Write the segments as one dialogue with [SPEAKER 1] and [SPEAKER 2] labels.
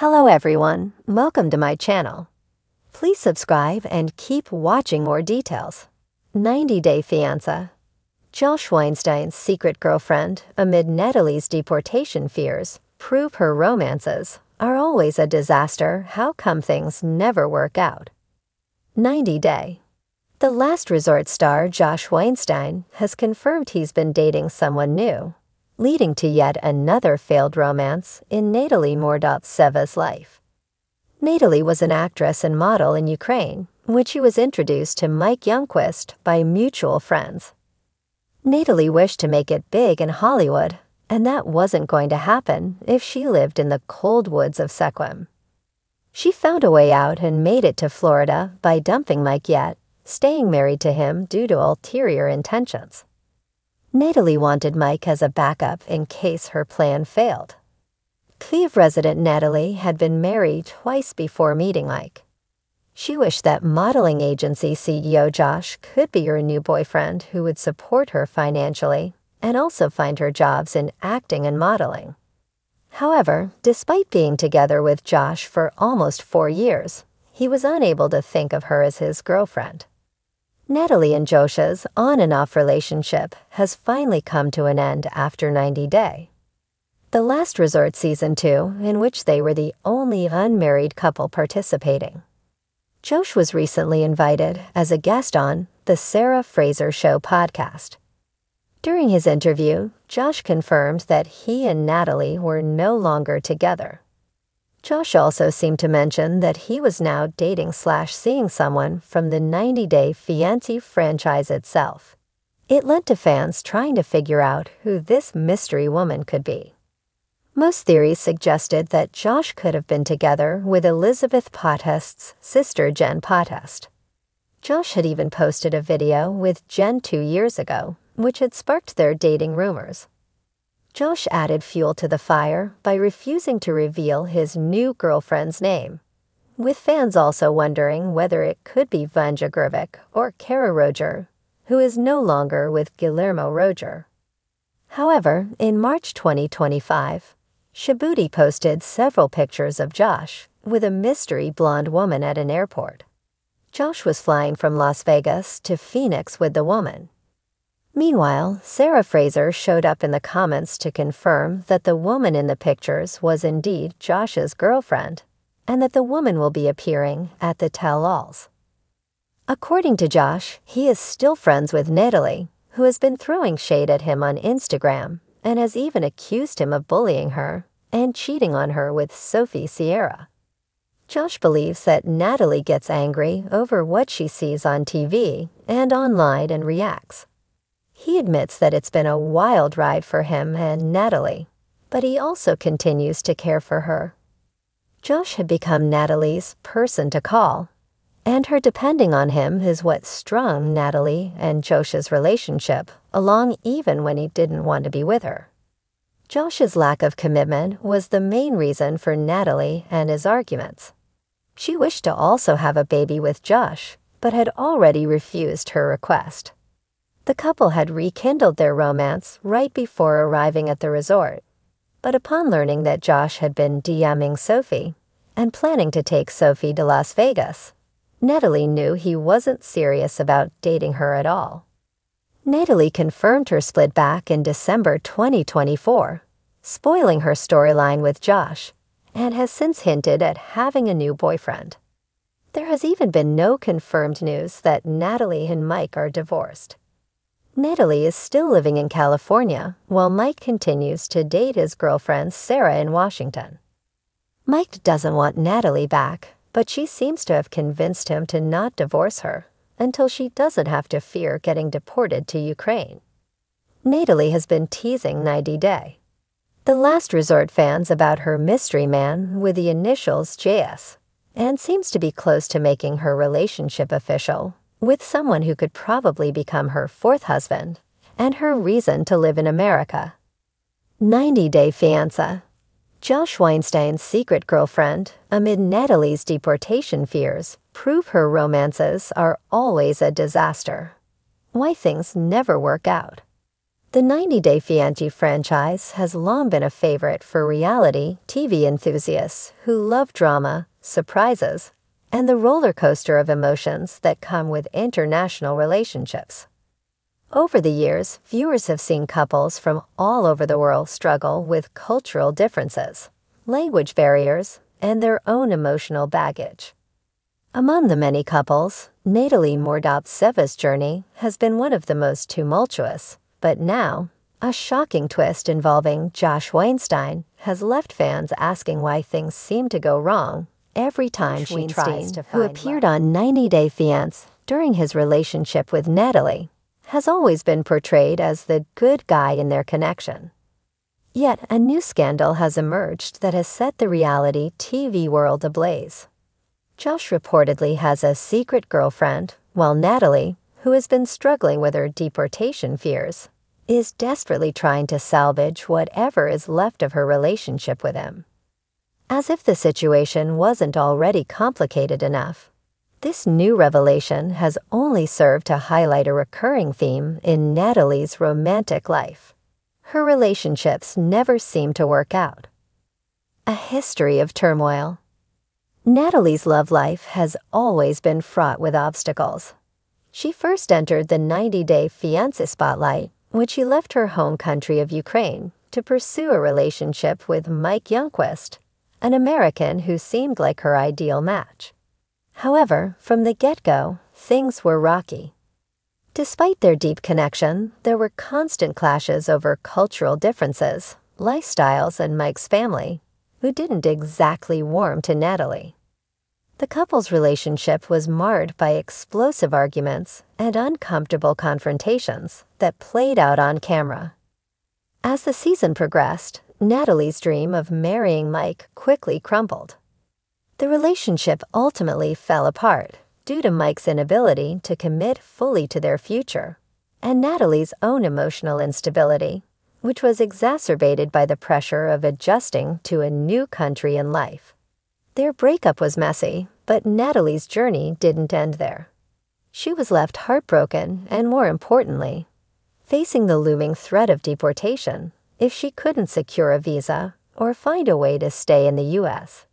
[SPEAKER 1] Hello everyone, welcome to my channel. Please subscribe and keep watching more details. 90-Day Fiancé. Josh Weinstein's secret girlfriend, amid Natalie's deportation fears, prove her romances are always a disaster. How come things never work out? 90-Day. The Last Resort star Josh Weinstein has confirmed he's been dating someone new, leading to yet another failed romance in Natalie Mordovtseva's life. Natalie was an actress and model in Ukraine when she was introduced to Mike Youngquist by mutual friends. Natalie wished to make it big in Hollywood, and that wasn't going to happen if she lived in the cold woods of Sequim. She found a way out and made it to Florida by dumping Mike, yet staying married to him due to ulterior intentions. Natalie wanted Mike as a backup in case her plan failed. Kyiv resident Natalie had been married twice before meeting Mike. She wished that modeling agency CEO Josh could be her new boyfriend who would support her financially and also find her jobs in acting and modeling. However, despite being together with Josh for almost 4 years, he was unable to think of her as his girlfriend. Natalie and Josh's on-and-off relationship has finally come to an end after 90-Day. The Last Resort Season 2, in which they were the only unmarried couple participating. Josh was recently invited as a guest on the Sarah Fraser Show podcast. During his interview, Josh confirmed that he and Natalie were no longer together. Josh also seemed to mention that he was now dating/seeing someone from the 90-Day Fiancé franchise itself. It led to fans trying to figure out who this mystery woman could be. Most theories suggested that Josh could have been together with Elizabeth Potest's sister Jen Potest. Josh had even posted a video with Jen 2 years ago, which had sparked their dating rumors. Josh added fuel to the fire by refusing to reveal his new girlfriend's name, with fans also wondering whether it could be Vanja Grvic or Kara Roger, who is no longer with Guillermo Roger. However, in March 2025, Shabuti posted several pictures of Josh with a mystery blonde woman at an airport. Josh was flying from Las Vegas to Phoenix with the woman. Meanwhile, Sarah Fraser showed up in the comments to confirm that the woman in the pictures was indeed Josh's girlfriend, and that the woman will be appearing at the tell-alls. According to Josh, he is still friends with Natalie, who has been throwing shade at him on Instagram and has even accused him of bullying her and cheating on her with Sophie Sierra. Josh believes that Natalie gets angry over what she sees on TV and online and reacts. He admits that it's been a wild ride for him and Natalie, but he also continues to care for her. Josh had become Natalie's person to call, and her depending on him is what strung Natalie and Josh's relationship along even when he didn't want to be with her. Josh's lack of commitment was the main reason for Natalie and his arguments. She wished to also have a baby with Josh, but had already refused her request. The couple had rekindled their romance right before arriving at the resort, but upon learning that Josh had been DMing Sophie and planning to take Sophie to Las Vegas, Natalie knew he wasn't serious about dating her at all. Natalie confirmed her split back in December 2024, spoiling her storyline with Josh, and has since hinted at having a new boyfriend. There has even been no confirmed news that Natalie and Mike are divorced. Natalie is still living in California, while Mike continues to date his girlfriend Sarah in Washington. Mike doesn't want Natalie back, but she seems to have convinced him to not divorce her until she doesn't have to fear getting deported to Ukraine. Natalie has been teasing 90-Day. The Last Resort fans about her mystery man with the initials JS, and seems to be close to making her relationship official with someone who could probably become her 4th husband and her reason to live in America. 90-Day Fiancé. Josh Weinstein's secret girlfriend, amid Natalie's deportation fears, prove her romances are always a disaster. Why things never work out. The 90 Day Fiancé franchise has long been a favorite for reality TV enthusiasts who love drama, surprises, and the roller coaster of emotions that come with international relationships. Over the years, viewers have seen couples from all over the world struggle with cultural differences, language barriers, and their own emotional baggage. Among the many couples, Natalie Mordaunt-Seva's journey has been one of the most tumultuous, but now, a shocking twist involving Josh Weinstein has left fans asking why things seem to go wrong every time she tries to find who appeared on 90 Day Fiancé during his relationship with Natalie, has always been portrayed as the good guy in their connection. Yet a new scandal has emerged that has set the reality TV world ablaze. Josh reportedly has a secret girlfriend, while Natalie, who has been struggling with her deportation fears, is desperately trying to salvage whatever is left of her relationship with him. As if the situation wasn't already complicated enough, this new revelation has only served to highlight a recurring theme in Natalie's romantic life. Her relationships never seem to work out. A history of turmoil. Natalie's love life has always been fraught with obstacles. She first entered the 90 Day Fiancé spotlight when she left her home country of Ukraine to pursue a relationship with Mike Youngquist, an American who seemed like her ideal match. However, from the get-go, things were rocky. Despite their deep connection, there were constant clashes over cultural differences, lifestyles, and Mike's family, who didn't exactly warm to Natalie. The couple's relationship was marred by explosive arguments and uncomfortable confrontations that played out on camera. As the season progressed, Natalie's dream of marrying Mike quickly crumbled. The relationship ultimately fell apart due to Mike's inability to commit fully to their future, and Natalie's own emotional instability, which was exacerbated by the pressure of adjusting to a new country in life. Their breakup was messy, but Natalie's journey didn't end there. She was left heartbroken and, more importantly, facing the looming threat of deportation if she couldn't secure a visa or find a way to stay in the U.S.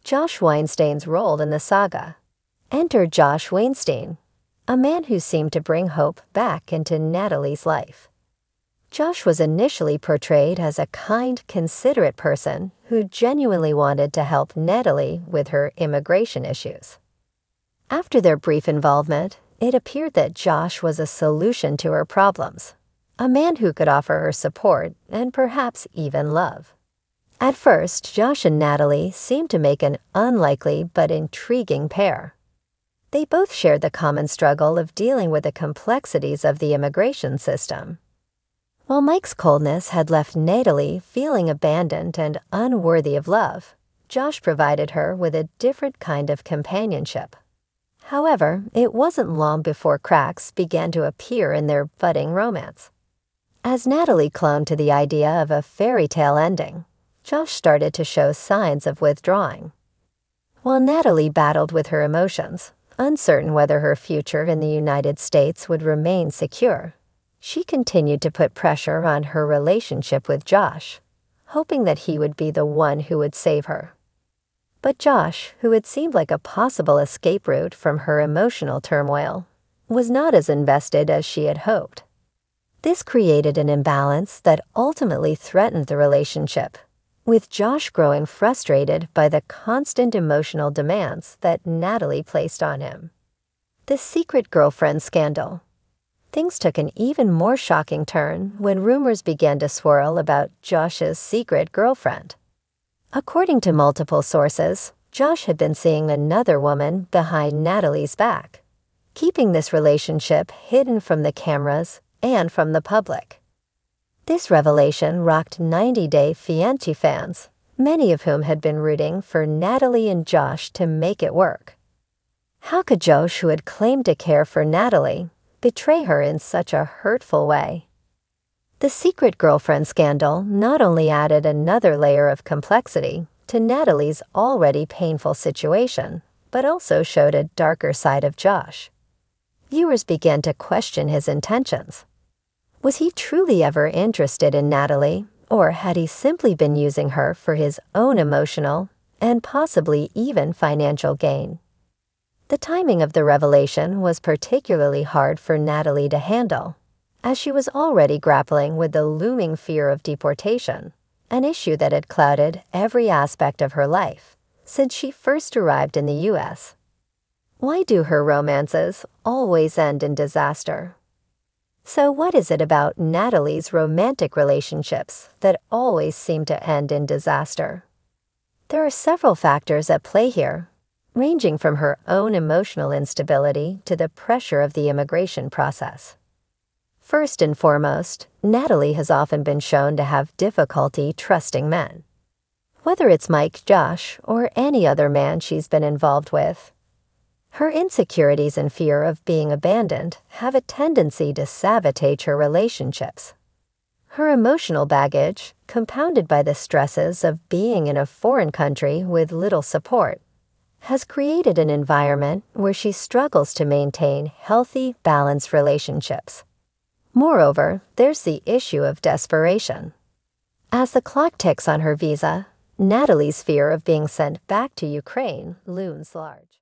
[SPEAKER 1] Josh Weinstein's role in the saga. Enter Josh Weinstein, a man who seemed to bring hope back into Natalie's life. Josh was initially portrayed as a kind, considerate person who genuinely wanted to help Natalie with her immigration issues. After their brief involvement, it appeared that Josh was a solution to her problems, a man who could offer her support and perhaps even love. At first, Josh and Natalie seemed to make an unlikely but intriguing pair. They both shared the common struggle of dealing with the complexities of the immigration system. While Mike's coldness had left Natalie feeling abandoned and unworthy of love, Josh provided her with a different kind of companionship. However, it wasn't long before cracks began to appear in their budding romance. As Natalie clung to the idea of a fairy tale ending, Josh started to show signs of withdrawing. While Natalie battled with her emotions, uncertain whether her future in the United States would remain secure, she continued to put pressure on her relationship with Josh, hoping that he would be the one who would save her. But Josh, who had seemed like a possible escape route from her emotional turmoil, was not as invested as she had hoped. This created an imbalance that ultimately threatened the relationship, with Josh growing frustrated by the constant emotional demands that Natalie placed on him. The secret girlfriend scandal. Things took an even more shocking turn when rumors began to swirl about Josh's secret girlfriend. According to multiple sources, Josh had been seeing another woman behind Natalie's back, keeping this relationship hidden from the cameras and from the public. This revelation rocked 90 Day Fiancé fans, many of whom had been rooting for Natalie and Josh to make it work. How could Josh, who had claimed to care for Natalie, betray her in such a hurtful way? The secret girlfriend scandal not only added another layer of complexity to Natalie's already painful situation, but also showed a darker side of Josh. Viewers began to question his intentions. Was he truly ever interested in Natalie, or had he simply been using her for his own emotional and possibly even financial gain? The timing of the revelation was particularly hard for Natalie to handle, as she was already grappling with the looming fear of deportation, an issue that had clouded every aspect of her life since she first arrived in the U.S. Why do her romances always end in disaster? So what is it about Natalie's romantic relationships that always seem to end in disaster? There are several factors at play here, ranging from her own emotional instability to the pressure of the immigration process. First and foremost, Natalie has often been shown to have difficulty trusting men. Whether it's Mike, Josh, or any other man she's been involved with, her insecurities and fear of being abandoned have a tendency to sabotage her relationships. Her emotional baggage, compounded by the stresses of being in a foreign country with little support, has created an environment where she struggles to maintain healthy, balanced relationships. Moreover, there's the issue of desperation. As the clock ticks on her visa, Natalie's fear of being sent back to Ukraine looms large.